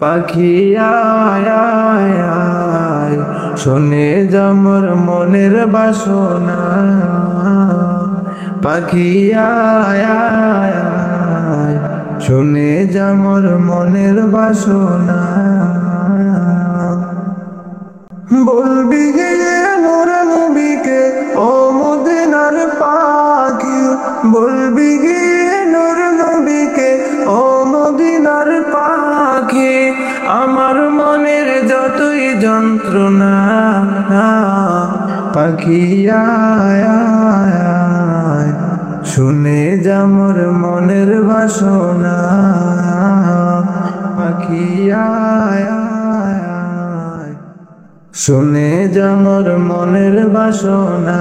পাখি আয় আয় আয়, শুনে যা মোর মনের বাসনা। পাখি আয় আয় আয়, শুনে যা মোর মনের বাসনা। বলবি গিয়ে নূর নবীকে ও মদিনার পাখি, বলবি গিয়ে নূর নবীকে ও মদিনার পাখি। আমার মনের যতই যন্ত্রণা, পাখি আয় আয় আয়, শুনে যা মোর মনের বাসনা। পাখি আয় আয় আয়, শুনে যা মোর মনের বাসনা।